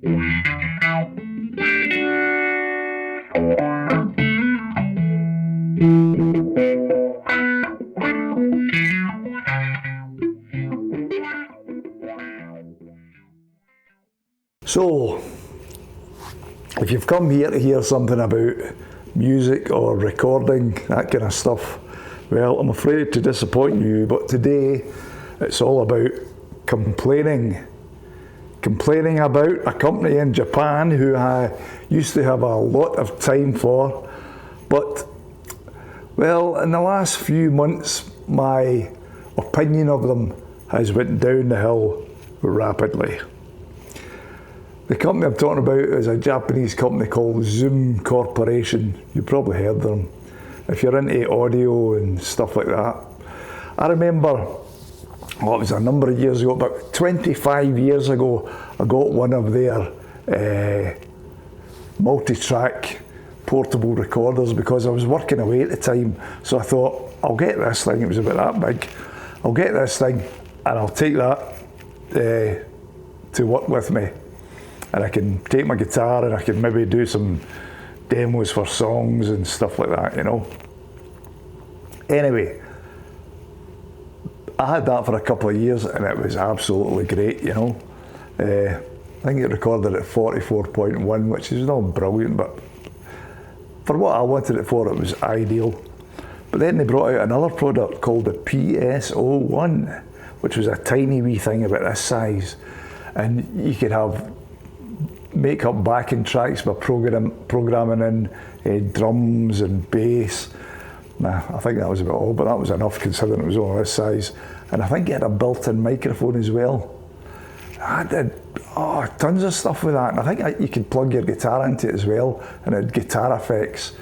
So, if you've come here to hear something about music or recording, that kind of stuff, well, I'm afraid to disappoint you, but today it's all about complaining about a company in Japan who I used to have a lot of time for, but, well, in the last few months, my opinion of them has went down the hill rapidly. The company I'm talking about is a Japanese company called Zoom Corporation. You've probably heard of them if you're into audio and stuff like that. I remember, it was a number of years ago, about 25 years ago, I got one of their multi-track portable recorders because I was working away at the time. So I thought, I'll get this thing, it was about that big. I'll get this thing and I'll take that to work with me. And I can take my guitar and I can maybe do some demos for songs and stuff like that, you know. Anyway, I had that for a couple of years and it was absolutely great, you know. I think it recorded at 44.1, which is not brilliant, but for what I wanted it for, it was ideal. But then they brought out another product called the PSO1, which was a tiny wee thing about this size. And you could make up backing tracks by programming in drums and bass. Nah, I think that was about all, but that was enough considering it was only this size. And I think it had a built-in microphone as well. I did tons of stuff with that, and I think you could plug your guitar into it as well, and it had guitar effects.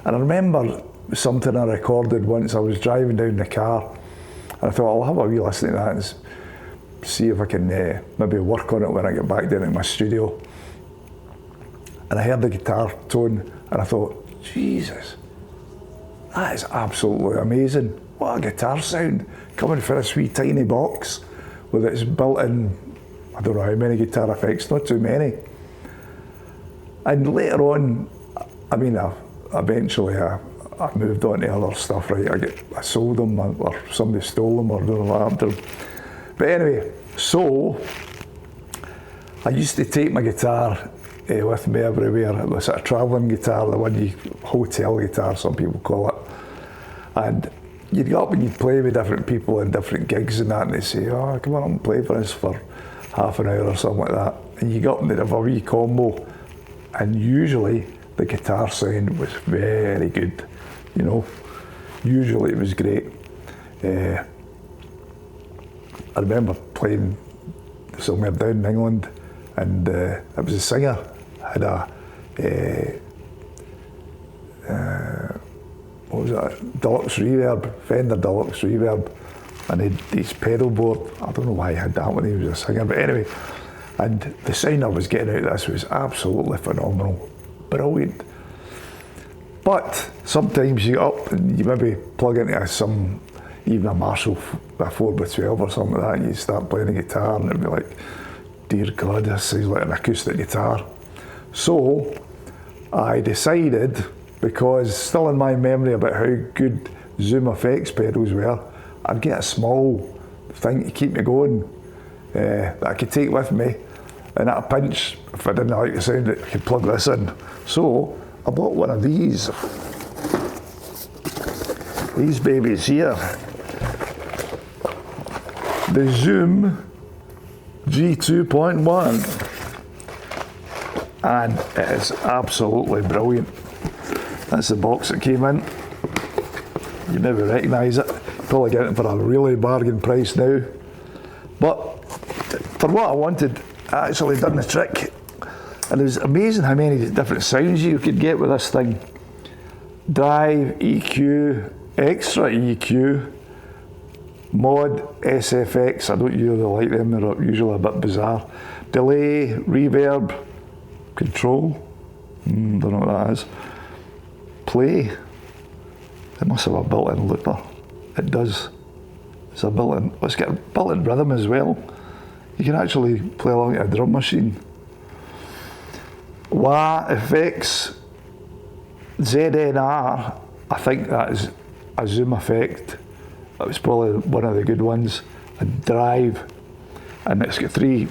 And I remember something I recorded once. I was driving down the car, and I thought, I'll have a wee listen to that and see if I can maybe work on it when I get back down to my studio. And I heard the guitar tone and I thought, Jesus, that is absolutely amazing. What a guitar sound coming from this wee tiny box with its built-in, I don't know how many guitar effects, not too many. And later on, I mean, eventually I moved on to other stuff, right? I sold them or somebody stole them or I don't know what happened to them. But anyway, so I used to take my guitar with me everywhere. It was a travelling guitar, the one hotel guitar, some people call it. And you'd go up and you'd play with different people in different gigs and that, and they'd say, oh, come on up and play for us for half an hour or something like that. And you got up and they'd have a wee combo. And usually the guitar sound was very good, you know. Usually it was great. I remember playing somewhere down in England, and it was a singer had a what was that? Deluxe reverb, Fender Deluxe reverb, and he had his pedal board. I don't know why he had that when he was a singer, but anyway, and the sound I was getting out of this was absolutely phenomenal, brilliant. But sometimes you get up and you maybe plug into even a Marshall, a 4x12 or something like that, and you start playing the guitar and it'd be like, dear God, this sounds like an acoustic guitar. So I decided, because still in my memory about how good Zoom effects pedals were, I'd get a small thing to keep me going that I could take with me, and at a pinch, if I didn't like the sound, I could plug this in. So I bought one of these babies here, the Zoom G2.1, and it is absolutely brilliant. That's the box it came in. You maybe recognise it. Probably get it for a really bargain price now. But for what I wanted, I actually done the trick. And it was amazing how many different sounds you could get with this thing. Drive, EQ, extra EQ, mod, SFX, I don't usually like them, they're usually a bit bizarre. Delay, reverb, control, don't know what that is. Play, it must have a built-in looper. It does. It's a built-in, let's get a built-in rhythm as well. You can actually play along to a drum machine. Wah effects, ZNR, I think that is a zoom effect. That was probably one of the good ones. A drive, and it's got 3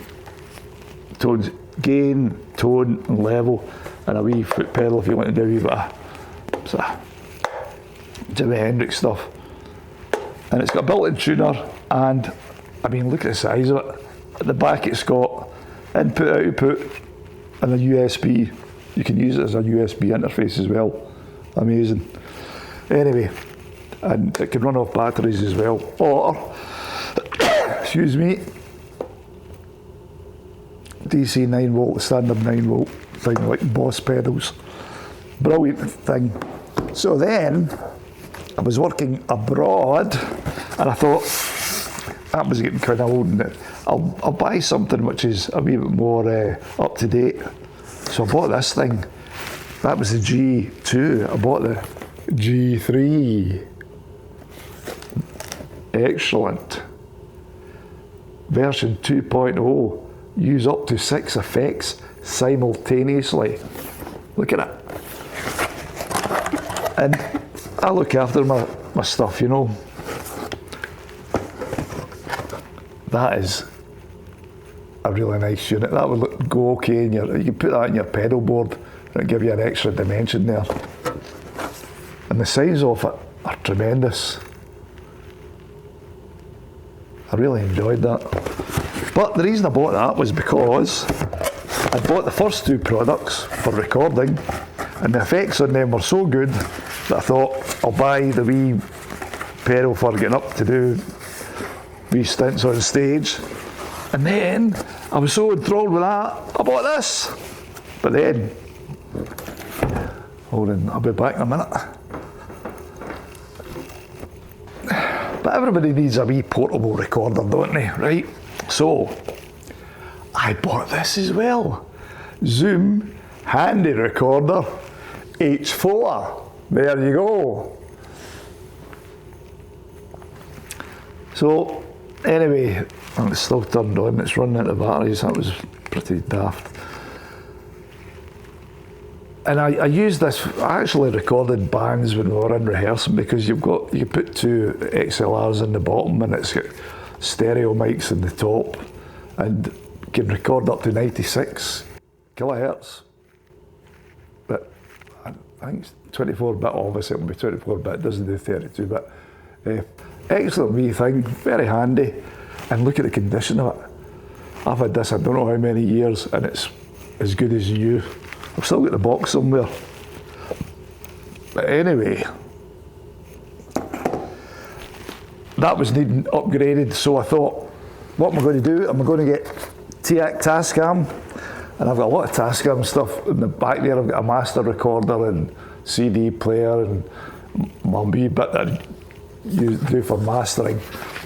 tones: gain, tone, and level, and a wee foot pedal if you want to do a wee bit of sort of Jimi Hendrix stuff. And it's got a built-in tuner, and I mean, look at the size of it. At the back it's got input, output, and a USB. You can use it as a USB interface as well. Amazing. Anyway, and it can run off batteries as well, or excuse me, DC 9 volt, standard 9 volt thing like Boss pedals. Brilliant thing. So then I was working abroad, and I thought that was getting kind of old, and I'll buy something which is a wee bit more up to date. So I bought this thing. That was the G2. I bought the G3. Excellent. Version 2.0. Use up to 6 effects simultaneously. Look at it. And I look after my stuff, you know. That is a really nice unit. That would go okay in you can put that in your pedal board and it'll give you an extra dimension there. And the sounds of it are tremendous. I really enjoyed that. But the reason I bought that was because I bought the first 2 products for recording, and the effects on them were so good that I thought I'll buy the wee pedal for getting up to do wee stints on stage. And then I was so enthralled with that, I bought this. But then, hold on, I'll be back in a minute. But everybody needs a wee portable recorder, don't they, right? So, I bought this as well. Zoom Handy Recorder H4. There you go. So, anyway, it's still turned on, it's running out of batteries. That was pretty daft. And I used this, I actually recorded bands when we were in rehearsing, because you put 2 XLRs in the bottom, and it's got stereo mics in the top, and you can record up to 96 kilohertz. But I think it's 24-bit, obviously it'll be 24-bit, it doesn't do 32-bit. Excellent wee thing, very handy, and look at the condition of it. I've had this I don't know how many years, and it's as good as new. I've still got the box somewhere. But anyway, that was needing upgraded, so I thought, what am I going to do? Am I going to get Tascam? And I've got a lot of Tascam stuff in the back there. I've got a master recorder and CD player and my wee bit that I do for mastering.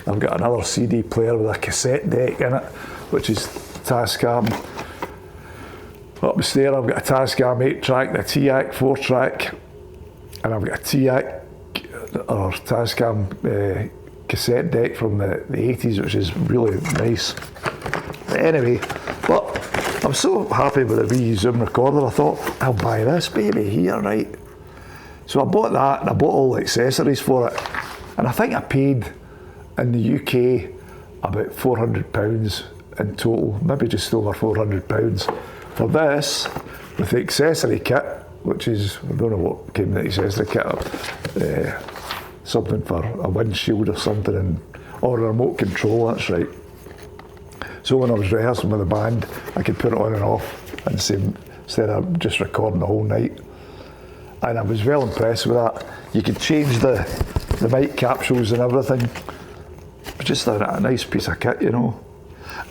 I've got another CD player with a cassette deck in it, which is Tascam. Upstairs I've got a Tascam 8-track, a TIAC 4-track, and I've got a TIAC or Tascam cassette deck from the 80s, which is really nice. Anyway, but I'm so happy with the wee Zoom recorder, I thought, I'll buy this baby here, right? So I bought that, and I bought all the accessories for it, and I think I paid in the UK about £400 in total, maybe just over £400 for this, with the accessory kit, which is, I don't know what came in the accessory kit, something for a windshield or something, or a remote control, that's right. So when I was rehearsing with the band, I could put it on and off, and instead of just recording the whole night. And I was well impressed with that. You could change the mic capsules and everything. Just a nice piece of kit, you know.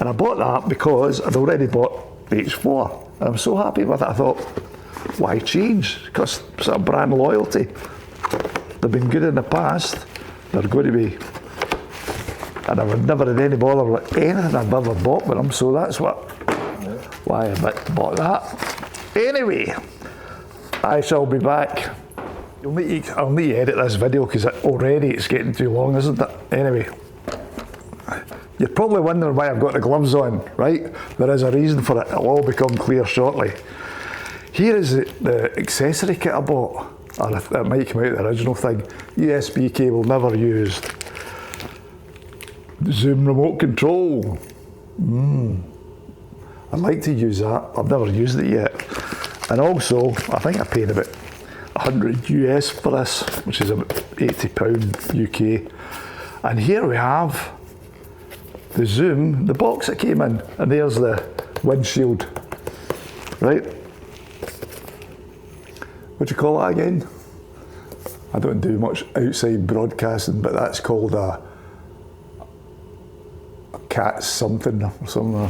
And I bought that because I'd already bought the H4, and I'm so happy with it. I thought, why change? Because it's a brand loyalty. They've been good in the past, they're going to be, and I've never had any bother with anything I've ever bought with them, so that's why I bought that. Anyway, I shall be back. I'll need to edit this video because already it's getting too long, isn't it? Anyway. You're probably wondering why I've got the gloves on, right? There is a reason for it. It'll all become clear shortly. Here is the accessory kit I bought, or it might come out the original thing. USB cable never used. Zoom remote control. I'd like to use that. I've never used it yet. And also, I think I paid about 100 US for this, which is about £80 UK. And here we have the Zoom, the box that came in, and there's the windshield, right? What do you call that again? I don't do much outside broadcasting, but that's called a cat something or something.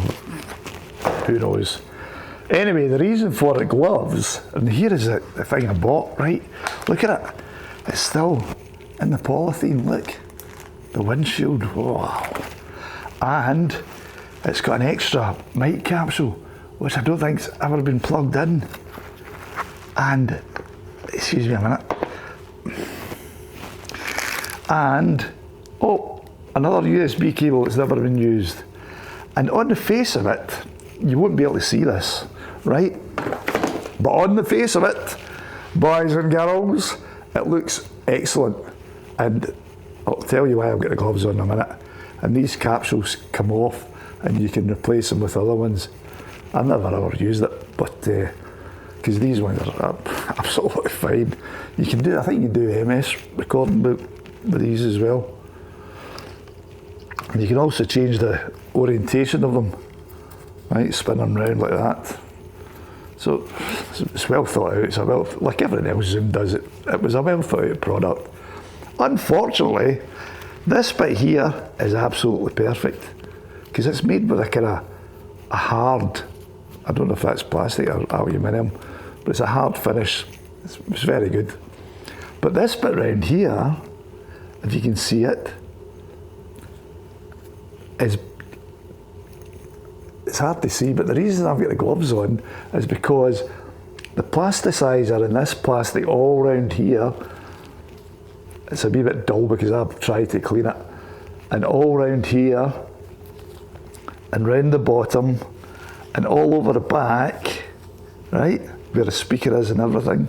Who knows? Anyway, the reason for the gloves, and here is the thing I bought, right? Look at it. It's still in the polythene, look. The windshield, wow. And it's got an extra mic capsule, which I don't think's ever been plugged in. And, excuse me a minute. And, oh, another USB cable that's never been used. And on the face of it, you won't be able to see this, right? But on the face of it, boys and girls, it looks excellent. And I'll tell you why I've got the gloves on in a minute. And these capsules come off and you can replace them with other ones. I've never ever used it, but because these ones are absolutely fine. You can do, I think you can do MS recording with these as well. And you can also change the orientation of them, right? Spin them round like that. So it's well thought out. It's like everything else Zoom does. It was a well thought out product. Unfortunately, this bit here is absolutely perfect because it's made with a kind of a hard, I don't know if that's plastic or aluminium, but it's a hard finish. It's very good. But this bit round here, if you can see it, it's hard to see, but the reason I've got the gloves on is because the plasticizer in this plastic all around here, it's a wee bit dull because I've tried to clean it, and all around here and round the bottom and all over the back, right, where the speaker is and everything,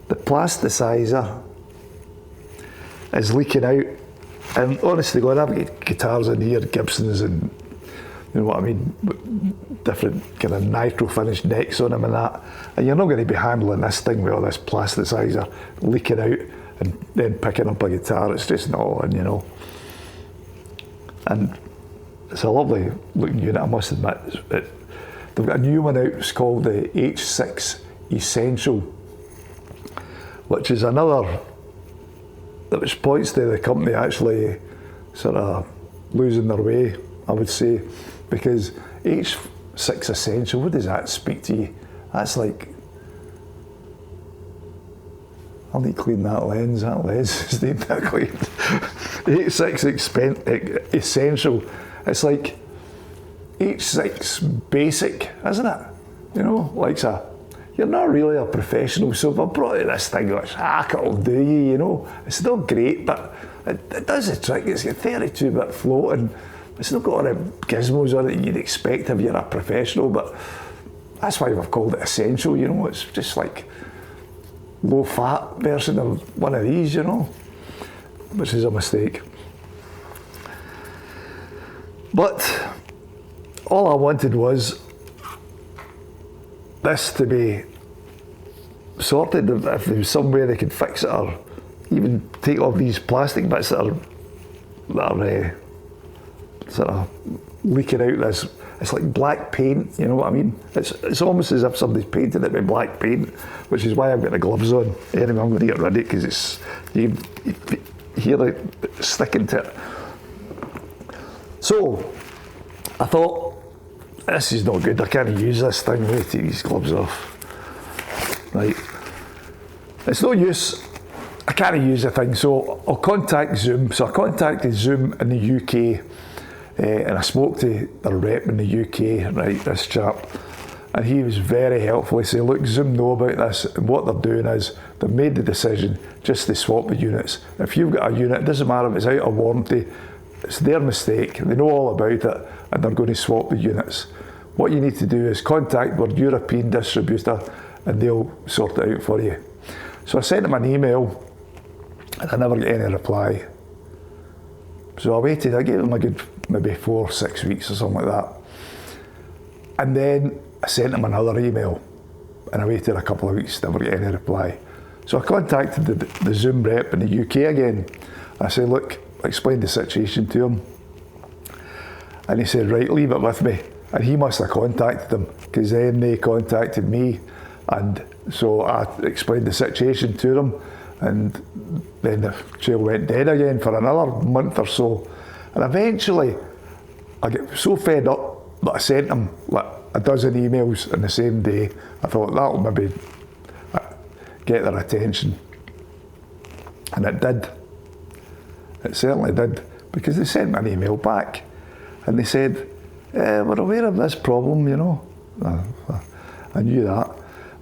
the plasticizer is leaking out. And honestly God, I've got guitars in here, Gibsons, and you know what I mean, different kind of nitro finished necks on them and that, and you're not going to be handling this thing with all this plasticizer leaking out and then picking up a guitar. It's just not on, you know. And it's a lovely looking unit, I must admit. They've got a new one out, it's called the H6 Essential, which is another, which points to the company actually sort of losing their way, I would say, because H6 Essential, what does that speak to you? That's like, I'll need to clean that lens is need that cleaned. H6 Essential, it's like H6 Basic, isn't it? You know, like you're not really a professional, so if I brought you this thing, it'll do you, you know. It's not great, but it does the trick. It's got 32-bit floating. It's not got all the gizmos on it you'd expect if you're a professional, but that's why we've called it Essential, you know. It's just like low-fat version of one of these, you know, which is a mistake. But all I wanted was this to be sorted. If there was some way they could fix it, or even take off these plastic bits that are sort of leaking out this. It's like black paint, you know what I mean? It's almost as if somebody's painted it with black paint, which is why I've got the gloves on. Anyway, I'm going to get rid of it because you can hear it sticking to it. So I thought, this is not good. I can't use this thing. I'm going to take these gloves off. Right. It's no use. I can't use the thing. So I'll contact Zoom. So I contacted Zoom in the UK. And I spoke to their rep in the UK, right, this chap, and he was very helpful. He said, look, Zoom know about this, and what they're doing is they've made the decision just to swap the units. If you've got a unit, it doesn't matter if it's out of warranty, it's their mistake. They know all about it, and they're going to swap the units. what you need to do is contact our European distributor and they'll sort it out for you. So I sent him an email and I never got any reply. So I waited, I gave him a good maybe 4 or 6 weeks or something like that. And then I sent him another email and I waited a couple of weeks, never got any reply. So I contacted the Zoom rep in the UK again. I said, look, I explained the situation to him. And he said, right, leave it with me. And he must have contacted them, because then they contacted me. And so I explained the situation to them. And then the trail went dead again for another month or so. And eventually, I get so fed up that I sent him like a dozen emails in the same day. I thought that'll maybe get their attention. And it did. It certainly did, because they sent me an email back and they said, we're aware of this problem, you know. I knew that.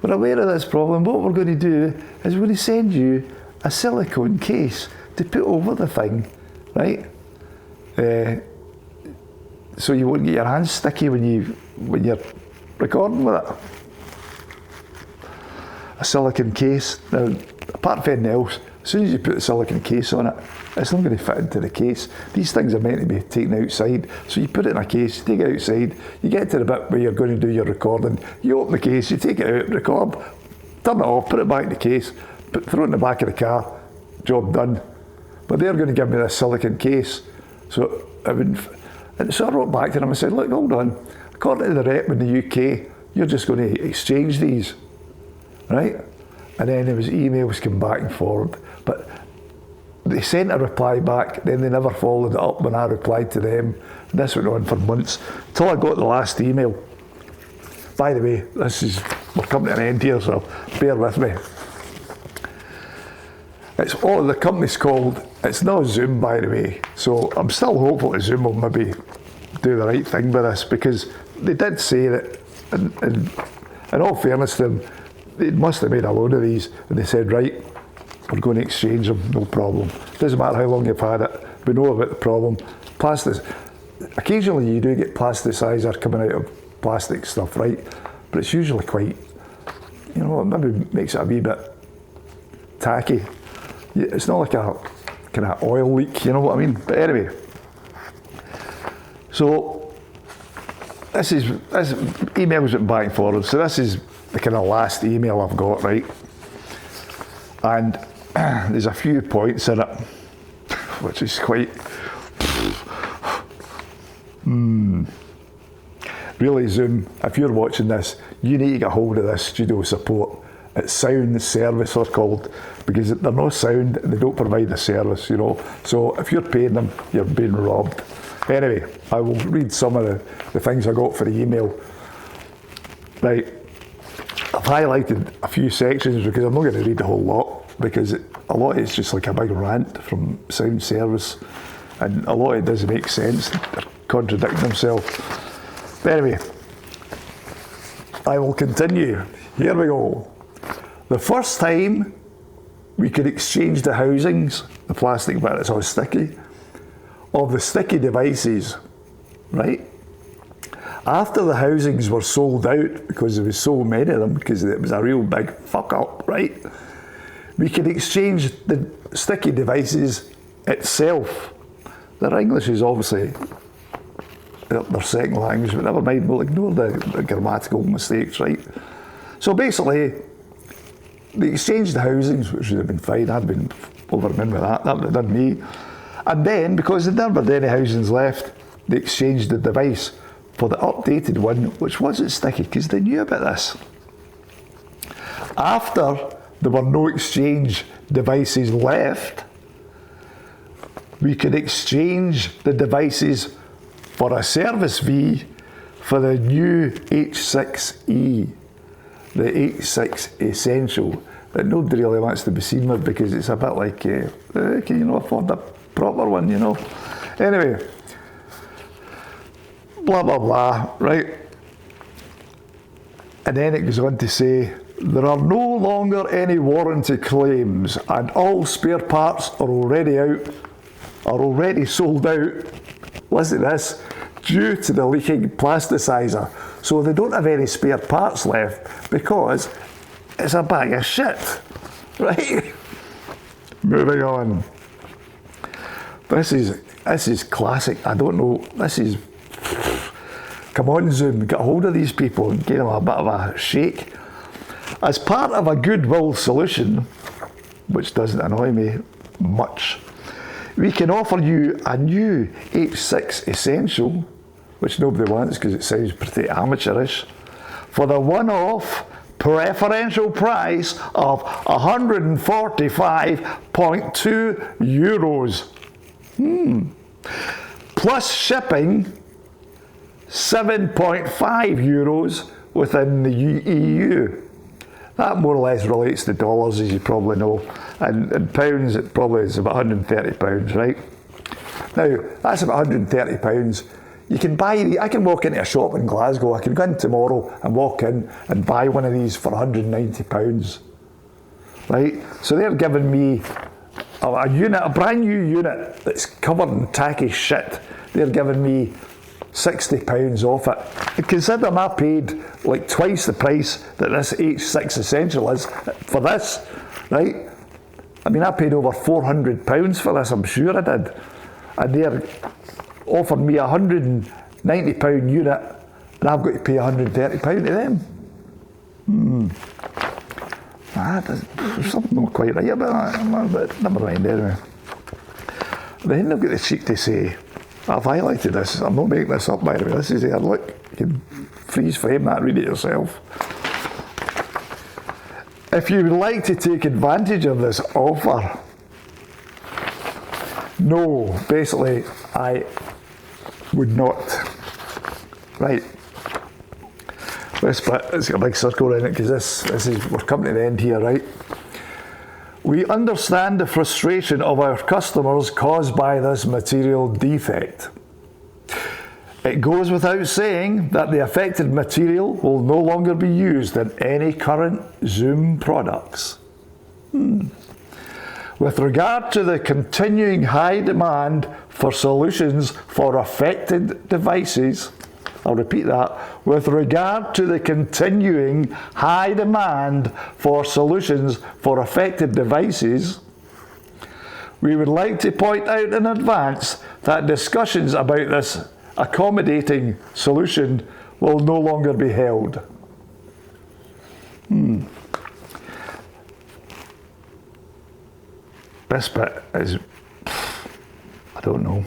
We're aware of this problem. What we're going to do is we're going to send you a silicone case to put over the thing, right? So you won't get your hands sticky when you're recording with it. A silicone case. Now, apart from anything else, as soon as you put a silicone case on it, it's not going to fit into the case. These things are meant to be taken outside. So you put it in a case, you take it outside, you get to the bit where you're going to do your recording, you open the case, you take it out, record, turn it off, put it back in the case, throw it in the back of the car, job done. But they're going to give me this silicone case. So I wrote back to them and said, look, hold on, according to the rep in the UK, you're just going to exchange these, right? And then there was emails come back and forward. But they sent a reply back, then they never followed it up when I replied to them. And this went on for months, till I got the last email. By the way, we're coming to an end here, so bear with me. The company's called, it's not Zoom, by the way, so I'm still hopeful that Zoom will maybe do the right thing with this, because they did say that, in all fairness to them, they must have made a load of these, and they said, right, we're going to exchange them, no problem. Doesn't matter how long you've had it, we know about the problem. Occasionally you do get plasticizer coming out of plastic stuff, right? But it's usually quite, it maybe makes it a wee bit tacky. It's not like a kind of oil leak, you know what I mean? But anyway, so this emails went back and forward. So this is the kind of last email I've got, right? And there's a few points in it, which is quite, really, Zoom, if you're watching this, you need to get hold of this studio support. It's sound service, they're called, because they're no sound and they don't provide the service, you know. So if you're paying them, you're being robbed. Anyway, I will read some of the things I got for the email. Right, I've highlighted a few sections because I'm not going to read the whole lot, because a lot of it's just like a big rant from sound service, and a lot of it doesn't make sense. They're contradicting themselves. But anyway, I will continue. Here we go. The first time we could exchange the housings, the plastic bit that's all sticky, of the sticky devices, right? After the housings were sold out, because there was so many of them, because it was a real big fuck up, right? We could exchange the sticky devices itself. Their English is obviously their second language, but never mind, we'll ignore the grammatical mistakes, right? So basically, they exchanged the housings, which would have been fine. I'd been over the moon with that. That would have done me. And then, because there never been any housings left, they exchanged the device for the updated one, which wasn't sticky, because they knew about this. After there were no exchange devices left, we could exchange the devices for a service fee for the new H6E. The H6 Essential, that nobody really wants to be seen with, because it's a bit like, can you not afford a proper one, you know? Anyway, blah, blah, blah, right? And then it goes on to say, there are no longer any warranty claims, and all spare parts are already sold out. Listen to this, due to the leaking plasticizer. So they don't have any spare parts left because it's a bag of shit. Right? Moving on. This is classic. I don't know. This is... Come on, Zoom, get a hold of these people and give them a bit of a shake. As part of a goodwill solution, which doesn't annoy me much, we can offer you a new H6 Essential, which nobody wants because it sounds pretty amateurish, for the one-off preferential price of €145.2. Plus shipping, €7.5 within the EU. That more or less relates to dollars, as you probably know, and in pounds it probably is about £130, right? Now, that's about £130. You can buy, I can walk into a shop in Glasgow, I can go in tomorrow and walk in and buy one of these for £190, right? So they're giving me a unit, a brand new unit that's covered in tacky shit. They're giving me £60 off it. And considering I paid like twice the price that this H6 Essential is for this, right? I mean, I paid over £400 for this, I'm sure I did. And they're offering me a £190 unit, and I've got to pay £130 to them. There's something not quite right about that, but never mind anyway. Then they've got the cheek to say, I've highlighted this, I'm not making this up by the way, this is here, look, you can freeze frame that, read it yourself. If you would like to take advantage of this offer, no, basically, I would not. Right. This bit, it's got a big circle around it because this is, we're coming to the end here, right? We understand the frustration of our customers caused by this material defect. It goes without saying that the affected material will no longer be used in any current Zoom products. With regard to the continuing high demand for solutions for affected devices, I'll repeat that, with regard to the continuing high demand for solutions for affected devices, we would like to point out in advance that discussions about this accommodating solution will no longer be held. This bit is, I don't know.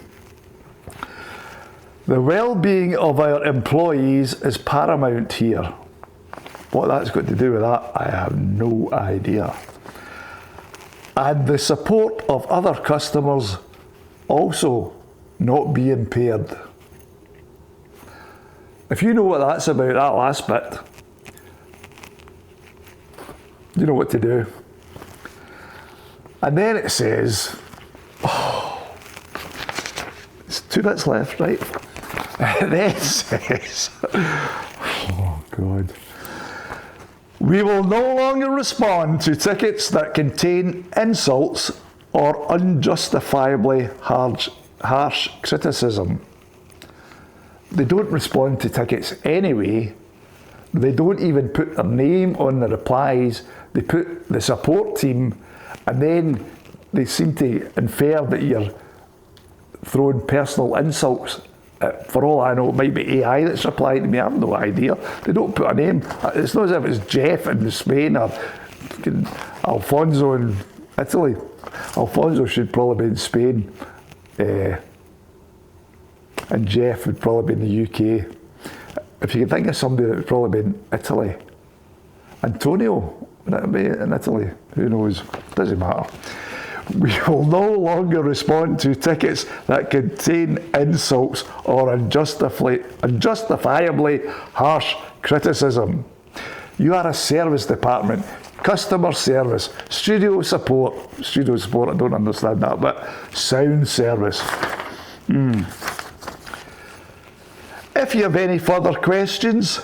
The well-being of our employees is paramount here. What that's got to do with that, I have no idea. And the support of other customers also not be impaired. If you know what that's about, that last bit, you know what to do. And then it says, it's 2 bits left, right? And then it says, oh God. We will no longer respond to tickets that contain insults or unjustifiably harsh criticism. They don't respond to tickets anyway. They don't even put their name on the replies. They put the support team, and then they seem to infer that you're throwing personal insults. For all I know, it might be AI that's replying to me. I have no idea. They don't put a name. It's not as if it's Jeff in Spain or Alfonso in Italy. Alfonso should probably be in Spain. And Jeff would probably be in the UK. If you can think of somebody that would probably be in Italy. Antonio, would that be in Italy? Who knows? Doesn't matter. We will no longer respond to tickets that contain insults or unjustifiably harsh criticism. You are a service department, customer service, studio support, I don't understand that, but sound service. If you have any further questions,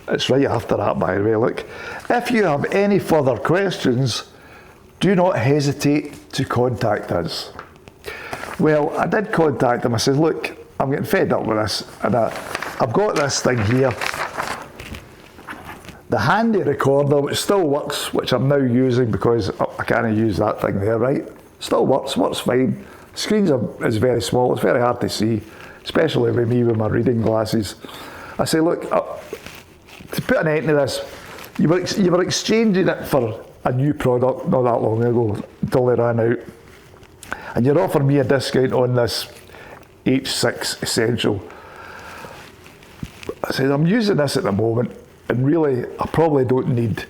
it's right after that by the way, look. If you have any further questions, do not hesitate to contact us. Well, I did contact them. I said, look, I'm getting fed up with this, and I've got this thing here, the handy recorder, which still works, which I'm now using because I can't use that thing there, right? Still works fine. Screens is very small, it's very hard to see, especially with me with my reading glasses. I say, look, to put an end to this, you were exchanging it for a new product not that long ago until they ran out, and you're offering me a discount on this H6 Essential. I said, I'm using this at the moment, and really I probably don't need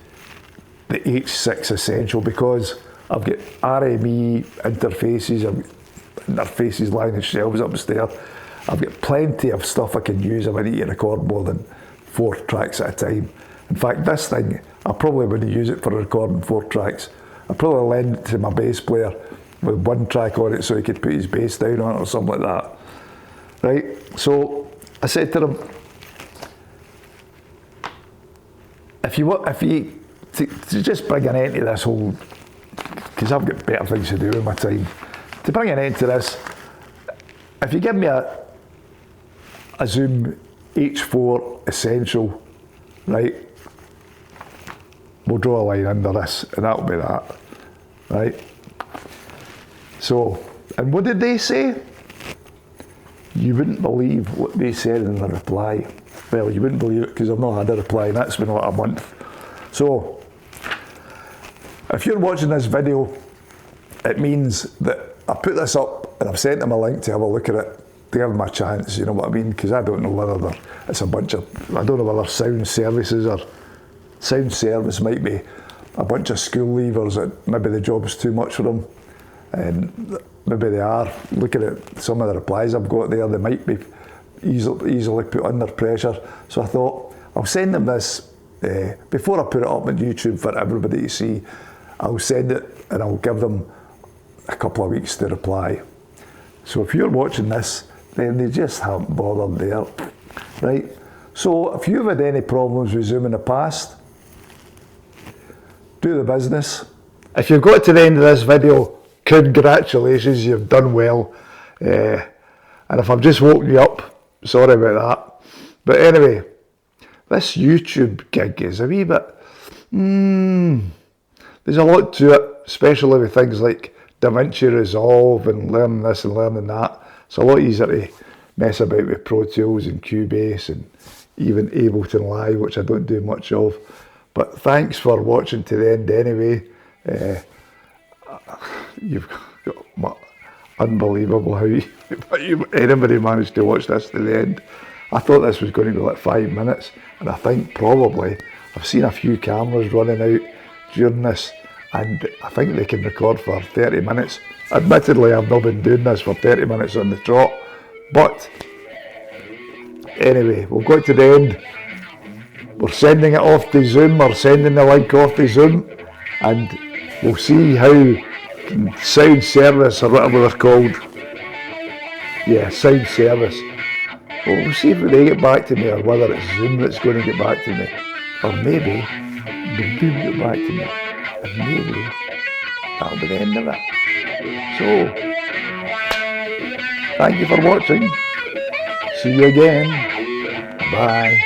the H6 Essential because I've got RME interfaces, I've got interfaces lying on shelves upstairs. I've got plenty of stuff I can use if I need to record more than 4 tracks at a time. In fact, this thing, I probably wouldn't use it for recording 4 tracks. I'd probably lend it to my bass player with 1 track on it so he could put his bass down on it or something like that. Right? So I said to him, to just bring an end to this whole, because I've got better things to do with my time, to bring an end to this, if you give me a Zoom H4 Essential, right, we'll draw a line under this, and that'll be that, right? So, and what did they say? You wouldn't believe what they said in the reply. Well, you wouldn't believe it because I've not had a reply, and that's been like a month. So, if you're watching this video, it means that I put this up and I've sent them a link to have a look at it, to give them a chance, you know what I mean? Because I don't know whether it's a bunch of, I don't know whether sound services or sound service might be a bunch of school leavers that maybe the job's too much for them. And maybe they are. Looking at some of the replies I've got there, they might be easily put under pressure. So I thought, I'll send them this, before I put it up on YouTube for everybody to see, I'll send it and I'll give them a couple of weeks to reply. So if you're watching this, then they just haven't bothered there, right? So if you've had any problems with Zoom in the past, do the business. If you've got to the end of this video, congratulations, you've done well. And if I've just woken you up, sorry about that. But anyway, this YouTube gig is a wee bit, there's a lot to it, especially with things like DaVinci Resolve and learning this and learning that. It's a lot easier to mess about with Pro Tools and Cubase and even Ableton Live, which I don't do much of. But thanks for watching to the end anyway. You've got unbelievable how anybody managed to watch this to the end. I thought this was going to be like 5 minutes, and I think probably I've seen a few cameras running out during this, and I think they can record for 30 minutes. Admittedly, I've not been doing this for 30 minutes on the trot, but anyway, we've got to the end. We're sending it off to Zoom, or sending the link off to Zoom, and we'll see how sound service, or whatever they're called, yeah, sound service, well, we'll see if they get back to me, or whether it's Zoom that's going to get back to me, or maybe they do get back to me, and maybe that'll be the end of it. So, thank you for watching, see you again, bye.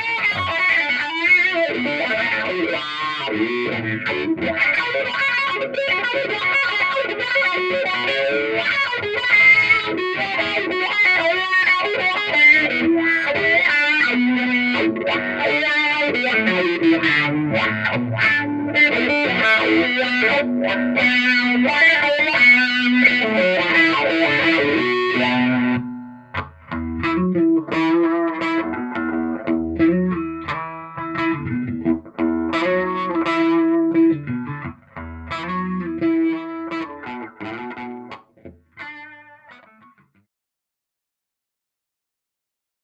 Wow.